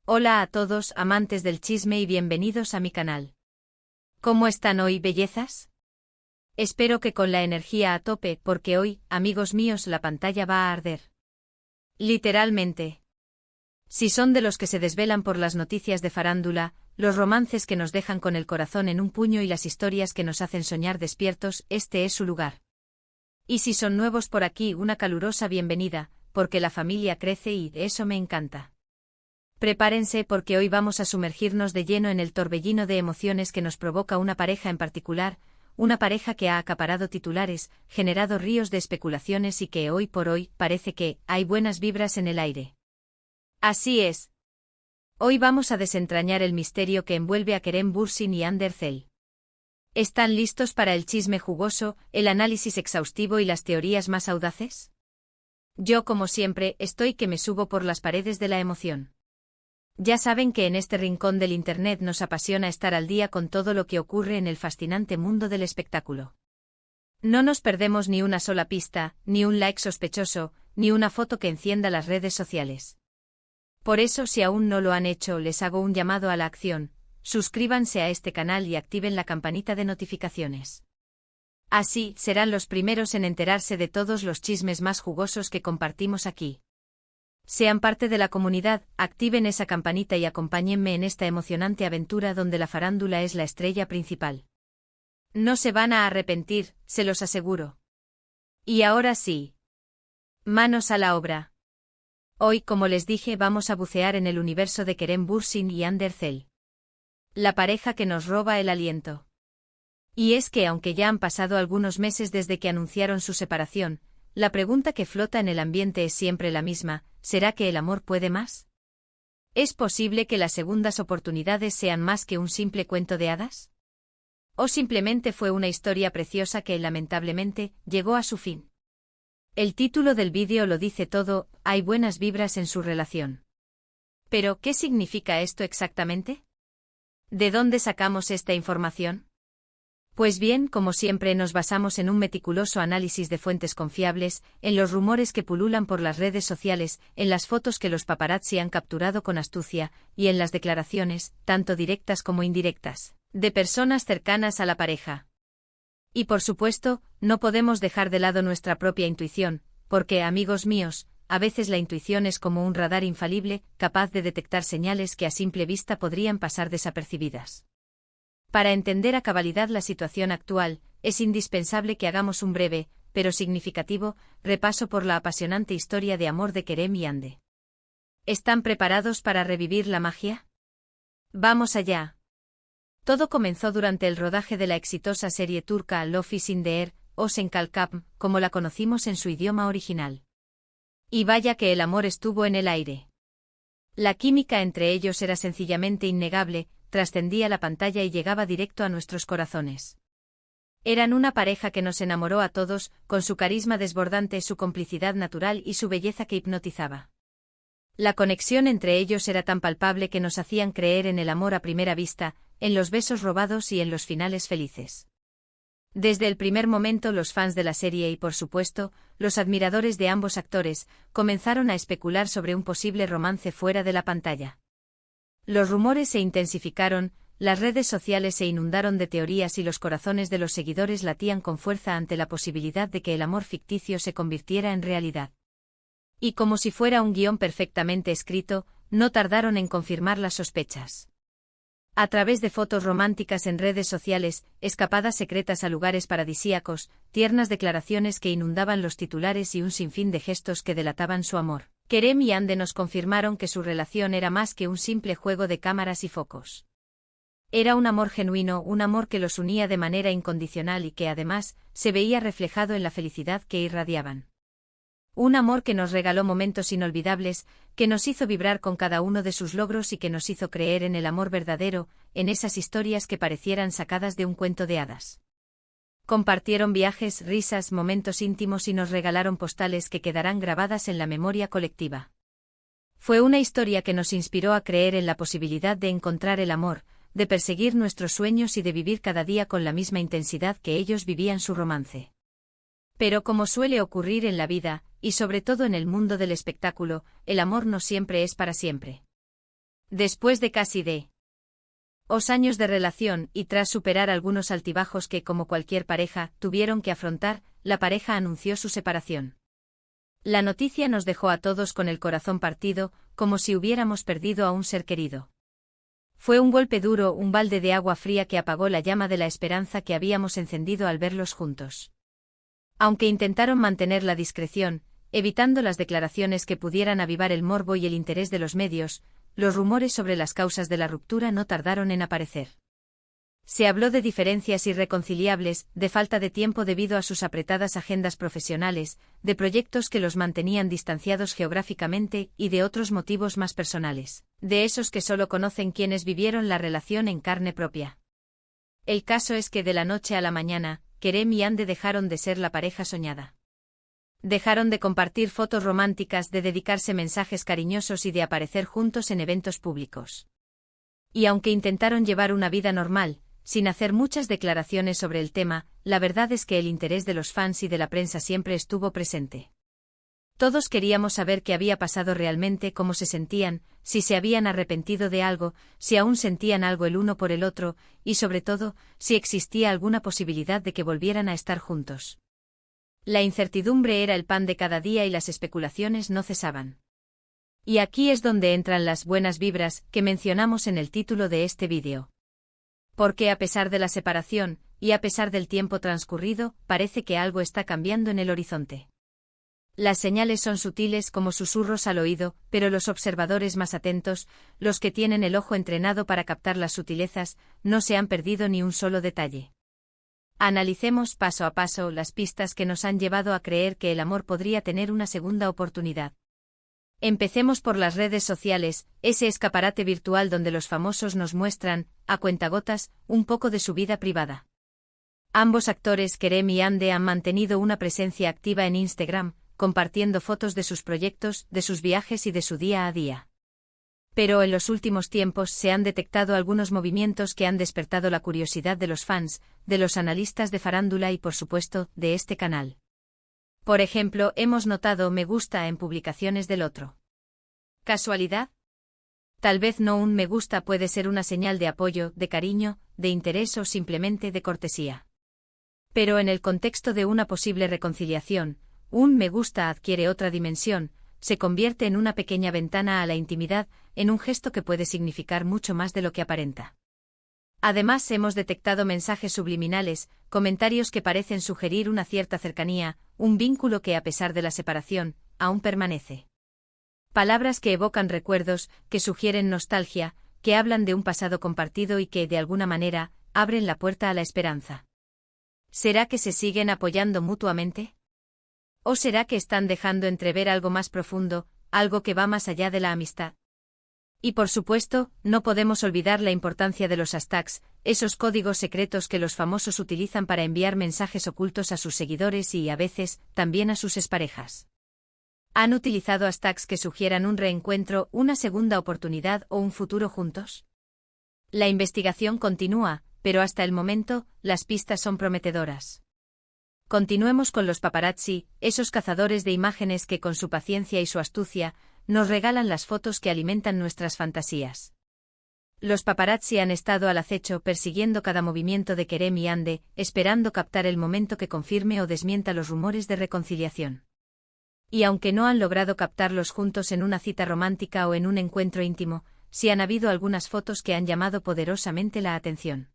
Hola a todos, amantes del chisme y bienvenidos a mi canal. ¿Cómo están hoy, bellezas? Espero que con la energía a tope, porque hoy, amigos míos, la pantalla va a arder. Literalmente. Si son de los que se desvelan por las noticias de farándula, los romances que nos dejan con el corazón en un puño y las historias que nos hacen soñar despiertos, este es su lugar. Y si son nuevos por aquí, una calurosa bienvenida, porque la familia crece y eso me encanta. Prepárense porque hoy vamos a sumergirnos de lleno en el torbellino de emociones que nos provoca una pareja en particular, una pareja que ha acaparado titulares, generado ríos de especulaciones y que hoy por hoy parece que hay buenas vibras en el aire. Así es. Hoy vamos a desentrañar el misterio que envuelve a Kerem Bürsin y Hande Erçel. ¿Están listos para el chisme jugoso, el análisis exhaustivo y las teorías más audaces? Yo, como siempre, estoy que me subo por las paredes de la emoción. Ya saben que en este rincón del Internet nos apasiona estar al día con todo lo que ocurre en el fascinante mundo del espectáculo. No nos perdemos ni una sola pista, ni un like sospechoso, ni una foto que encienda las redes sociales. Por eso, si aún no lo han hecho, les hago un llamado a la acción: suscríbanse a este canal y activen la campanita de notificaciones. Así, serán los primeros en enterarse de todos los chismes más jugosos que compartimos aquí. Sean parte de la comunidad, activen esa campanita y acompáñenme en esta emocionante aventura donde la farándula es la estrella principal. No se van a arrepentir, se los aseguro. Y ahora sí. Manos a la obra. Hoy, como les dije, vamos a bucear en el universo de Kerem Bürsin y Hande Erçel. La pareja que nos roba el aliento. Y es que aunque ya han pasado algunos meses desde que anunciaron su separación, la pregunta que flota en el ambiente es siempre la misma: ¿será que el amor puede más? ¿Es posible que las segundas oportunidades sean más que un simple cuento de hadas? ¿O simplemente fue una historia preciosa que, lamentablemente, llegó a su fin? El título del vídeo lo dice todo: hay buenas vibras en su relación. Pero, ¿qué significa esto exactamente? ¿De dónde sacamos esta información? Pues bien, como siempre nos basamos en un meticuloso análisis de fuentes confiables, en los rumores que pululan por las redes sociales, en las fotos que los paparazzi han capturado con astucia, y en las declaraciones, tanto directas como indirectas, de personas cercanas a la pareja. Y por supuesto, no podemos dejar de lado nuestra propia intuición, porque, amigos míos, a veces la intuición es como un radar infalible, capaz de detectar señales que a simple vista podrían pasar desapercibidas. Para entender a cabalidad la situación actual, es indispensable que hagamos un breve, pero significativo, repaso por la apasionante historia de amor de Kerem y Hande. ¿Están preparados para revivir la magia? ¡Vamos allá! Todo comenzó durante el rodaje de la exitosa serie turca Love is in the Air, o Sen Kalkap, como la conocimos en su idioma original. Y vaya que el amor estuvo en el aire. La química entre ellos era sencillamente innegable, trascendía la pantalla y llegaba directo a nuestros corazones. Eran una pareja que nos enamoró a todos, con su carisma desbordante, su complicidad natural y su belleza que hipnotizaba. La conexión entre ellos era tan palpable que nos hacían creer en el amor a primera vista, en los besos robados y en los finales felices. Desde el primer momento, los fans de la serie y, por supuesto, los admiradores de ambos actores, comenzaron a especular sobre un posible romance fuera de la pantalla. Los rumores se intensificaron, las redes sociales se inundaron de teorías y los corazones de los seguidores latían con fuerza ante la posibilidad de que el amor ficticio se convirtiera en realidad. Y como si fuera un guión perfectamente escrito, no tardaron en confirmar las sospechas. A través de fotos románticas en redes sociales, escapadas secretas a lugares paradisíacos, tiernas declaraciones que inundaban los titulares y un sinfín de gestos que delataban su amor, Kerem y Hande nos confirmaron que su relación era más que un simple juego de cámaras y focos. Era un amor genuino, un amor que los unía de manera incondicional y que además se veía reflejado en la felicidad que irradiaban. Un amor que nos regaló momentos inolvidables, que nos hizo vibrar con cada uno de sus logros y que nos hizo creer en el amor verdadero, en esas historias que parecieran sacadas de un cuento de hadas. Compartieron viajes, risas, momentos íntimos y nos regalaron postales que quedarán grabadas en la memoria colectiva. Fue una historia que nos inspiró a creer en la posibilidad de encontrar el amor, de perseguir nuestros sueños y de vivir cada día con la misma intensidad que ellos vivían su romance. Pero como suele ocurrir en la vida, y sobre todo en el mundo del espectáculo, el amor no siempre es para siempre. Después de casi 2 años de relación y tras superar algunos altibajos que, como cualquier pareja, tuvieron que afrontar, la pareja anunció su separación. La noticia nos dejó a todos con el corazón partido, como si hubiéramos perdido a un ser querido. Fue un golpe duro, un balde de agua fría que apagó la llama de la esperanza que habíamos encendido al verlos juntos. Aunque intentaron mantener la discreción, evitando las declaraciones que pudieran avivar el morbo y el interés de los medios, los rumores sobre las causas de la ruptura no tardaron en aparecer. Se habló de diferencias irreconciliables, de falta de tiempo debido a sus apretadas agendas profesionales, de proyectos que los mantenían distanciados geográficamente y de otros motivos más personales, de esos que solo conocen quienes vivieron la relación en carne propia. El caso es que de la noche a la mañana, Kerem y Hande dejaron de ser la pareja soñada. Dejaron de compartir fotos románticas, de dedicarse mensajes cariñosos y de aparecer juntos en eventos públicos. Y aunque intentaron llevar una vida normal, sin hacer muchas declaraciones sobre el tema, la verdad es que el interés de los fans y de la prensa siempre estuvo presente. Todos queríamos saber qué había pasado realmente, cómo se sentían, si se habían arrepentido de algo, si aún sentían algo el uno por el otro, y sobre todo, si existía alguna posibilidad de que volvieran a estar juntos. La incertidumbre era el pan de cada día y las especulaciones no cesaban. Y aquí es donde entran las buenas vibras que mencionamos en el título de este vídeo. Porque a pesar de la separación, y a pesar del tiempo transcurrido, parece que algo está cambiando en el horizonte. Las señales son sutiles como susurros al oído, pero los observadores más atentos, los que tienen el ojo entrenado para captar las sutilezas, no se han perdido ni un solo detalle. Analicemos paso a paso las pistas que nos han llevado a creer que el amor podría tener una segunda oportunidad. Empecemos por las redes sociales, ese escaparate virtual donde los famosos nos muestran, a cuentagotas, un poco de su vida privada. Ambos actores, Kerem y Hande, han mantenido una presencia activa en Instagram, compartiendo fotos de sus proyectos, de sus viajes y de su día a día. Pero en los últimos tiempos se han detectado algunos movimientos que han despertado la curiosidad de los fans, de los analistas de farándula y, por supuesto, de este canal. Por ejemplo, hemos notado me gusta en publicaciones del otro. ¿Casualidad? Tal vez no. Un me gusta puede ser una señal de apoyo, de cariño, de interés o simplemente de cortesía. Pero en el contexto de una posible reconciliación, un me gusta adquiere otra dimensión, se convierte en una pequeña ventana a la intimidad, en un gesto que puede significar mucho más de lo que aparenta. Además, hemos detectado mensajes subliminales, comentarios que parecen sugerir una cierta cercanía, un vínculo que, a pesar de la separación, aún permanece. Palabras que evocan recuerdos, que sugieren nostalgia, que hablan de un pasado compartido y que, de alguna manera, abren la puerta a la esperanza. ¿Será que se siguen apoyando mutuamente? ¿O será que están dejando entrever algo más profundo, algo que va más allá de la amistad? Y por supuesto, no podemos olvidar la importancia de los hashtags, esos códigos secretos que los famosos utilizan para enviar mensajes ocultos a sus seguidores y, a veces, también a sus exparejas. ¿Han utilizado hashtags que sugieran un reencuentro, una segunda oportunidad o un futuro juntos? La investigación continúa, pero hasta el momento, las pistas son prometedoras. Continuemos con los paparazzi, esos cazadores de imágenes que con su paciencia y su astucia, nos regalan las fotos que alimentan nuestras fantasías. Los paparazzi han estado al acecho persiguiendo cada movimiento de Kerem y Hande, esperando captar el momento que confirme o desmienta los rumores de reconciliación. Y aunque no han logrado captarlos juntos en una cita romántica o en un encuentro íntimo, sí han habido algunas fotos que han llamado poderosamente la atención.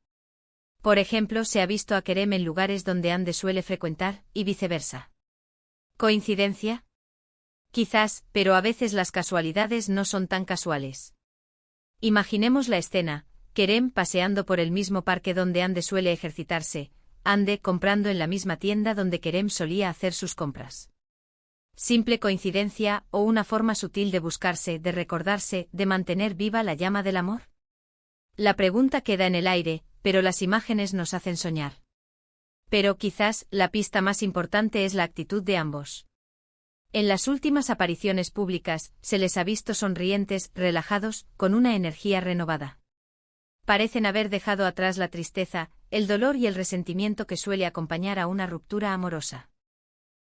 Por ejemplo, se ha visto a Kerem en lugares donde Hande suele frecuentar, y viceversa. ¿Coincidencia? Quizás, pero a veces las casualidades no son tan casuales. Imaginemos la escena, Kerem paseando por el mismo parque donde Hande suele ejercitarse, Hande comprando en la misma tienda donde Kerem solía hacer sus compras. ¿Simple coincidencia o una forma sutil de buscarse, de recordarse, de mantener viva la llama del amor? La pregunta queda en el aire, pero las imágenes nos hacen soñar. Pero quizás la pista más importante es la actitud de ambos. En las últimas apariciones públicas, se les ha visto sonrientes, relajados, con una energía renovada. Parecen haber dejado atrás la tristeza, el dolor y el resentimiento que suele acompañar a una ruptura amorosa.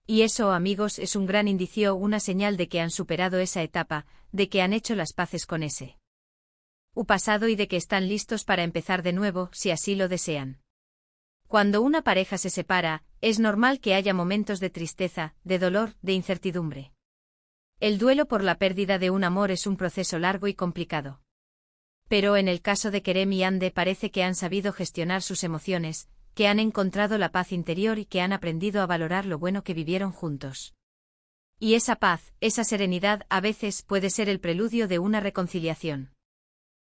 Y eso, amigos, es un gran indicio, una señal de que han superado esa etapa, de que han hecho las paces con ese pasado y de que están listos para empezar de nuevo si así lo desean. Cuando una pareja se separa, es normal que haya momentos de tristeza, de dolor, de incertidumbre. El duelo por la pérdida de un amor es un proceso largo y complicado. Pero en el caso de Kerem y Hande parece que han sabido gestionar sus emociones, que han encontrado la paz interior y que han aprendido a valorar lo bueno que vivieron juntos. Y esa paz, esa serenidad a veces puede ser el preludio de una reconciliación.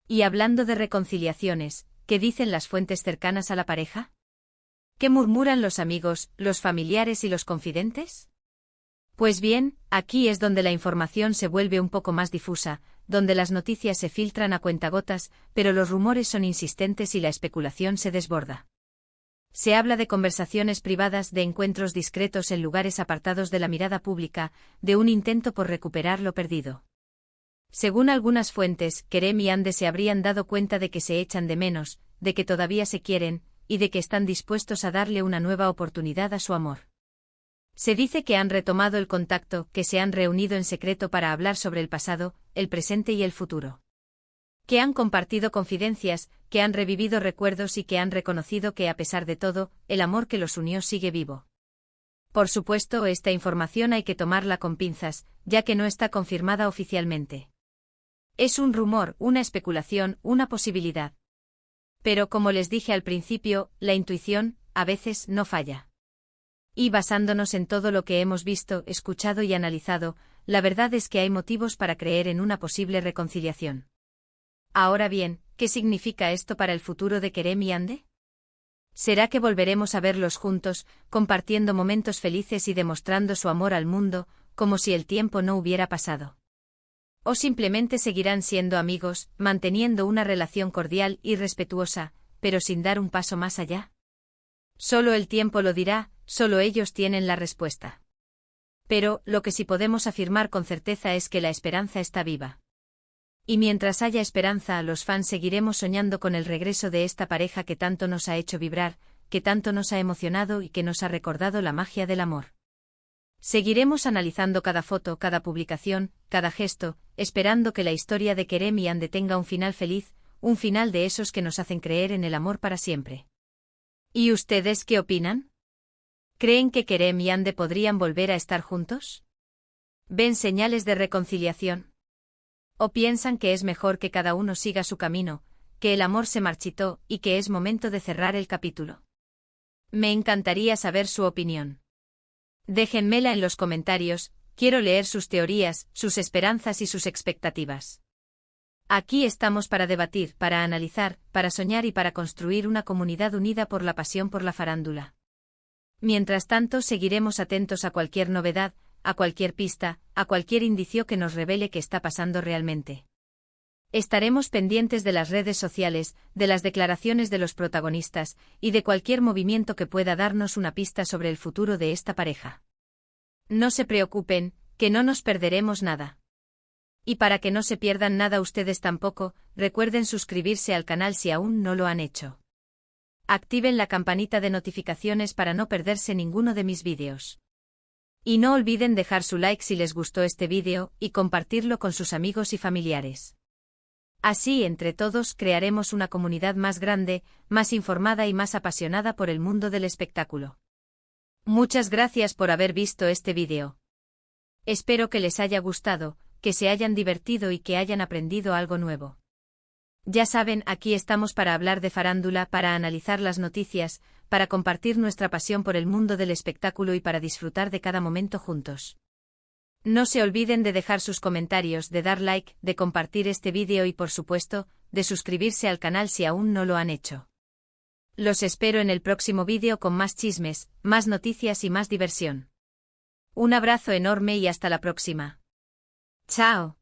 Y hablando de reconciliaciones, ¿qué dicen las fuentes cercanas a la pareja? ¿Qué murmuran los amigos, los familiares y los confidentes? Pues bien, aquí es donde la información se vuelve un poco más difusa, donde las noticias se filtran a cuentagotas, pero los rumores son insistentes y la especulación se desborda. Se habla de conversaciones privadas, de encuentros discretos en lugares apartados de la mirada pública, de un intento por recuperar lo perdido. Según algunas fuentes, Kerem y Hande se habrían dado cuenta de que se echan de menos, de que todavía se quieren, y de que están dispuestos a darle una nueva oportunidad a su amor. Se dice que han retomado el contacto, que se han reunido en secreto para hablar sobre el pasado, el presente y el futuro. Que han compartido confidencias, que han revivido recuerdos y que han reconocido que a pesar de todo, el amor que los unió sigue vivo. Por supuesto, esta información hay que tomarla con pinzas, ya que no está confirmada oficialmente. Es un rumor, una especulación, una posibilidad. Pero como les dije al principio, la intuición, a veces, no falla. Y basándonos en todo lo que hemos visto, escuchado y analizado, la verdad es que hay motivos para creer en una posible reconciliación. Ahora bien, ¿qué significa esto para el futuro de Kerem y Hande? ¿Será que volveremos a verlos juntos, compartiendo momentos felices y demostrando su amor al mundo, como si el tiempo no hubiera pasado? ¿O simplemente seguirán siendo amigos, manteniendo una relación cordial y respetuosa, pero sin dar un paso más allá? Solo el tiempo lo dirá, solo ellos tienen la respuesta. Pero, lo que sí podemos afirmar con certeza es que la esperanza está viva. Y mientras haya esperanza, los fans seguiremos soñando con el regreso de esta pareja que tanto nos ha hecho vibrar, que tanto nos ha emocionado y que nos ha recordado la magia del amor. Seguiremos analizando cada foto, cada publicación, cada gesto, esperando que la historia de Kerem y Hande tenga un final feliz, un final de esos que nos hacen creer en el amor para siempre. ¿Y ustedes qué opinan? ¿Creen que Kerem y Hande podrían volver a estar juntos? ¿Ven señales de reconciliación? ¿O piensan que es mejor que cada uno siga su camino, que el amor se marchitó y que es momento de cerrar el capítulo? Me encantaría saber su opinión. Déjenmela en los comentarios, quiero leer sus teorías, sus esperanzas y sus expectativas. Aquí estamos para debatir, para analizar, para soñar y para construir una comunidad unida por la pasión por la farándula. Mientras tanto, seguiremos atentos a cualquier novedad, a cualquier pista, a cualquier indicio que nos revele qué está pasando realmente. Estaremos pendientes de las redes sociales, de las declaraciones de los protagonistas, y de cualquier movimiento que pueda darnos una pista sobre el futuro de esta pareja. No se preocupen, que no nos perderemos nada. Y para que no se pierdan nada ustedes tampoco, recuerden suscribirse al canal si aún no lo han hecho. Activen la campanita de notificaciones para no perderse ninguno de mis vídeos. Y no olviden dejar su like si les gustó este vídeo, y compartirlo con sus amigos y familiares. Así, entre todos, crearemos una comunidad más grande, más informada y más apasionada por el mundo del espectáculo. Muchas gracias por haber visto este vídeo. Espero que les haya gustado, que se hayan divertido y que hayan aprendido algo nuevo. Ya saben, aquí estamos para hablar de farándula, para analizar las noticias, para compartir nuestra pasión por el mundo del espectáculo y para disfrutar de cada momento juntos. No se olviden de dejar sus comentarios, de dar like, de compartir este vídeo y por supuesto, de suscribirse al canal si aún no lo han hecho. Los espero en el próximo vídeo con más chismes, más noticias y más diversión. Un abrazo enorme y hasta la próxima. ¡Chao!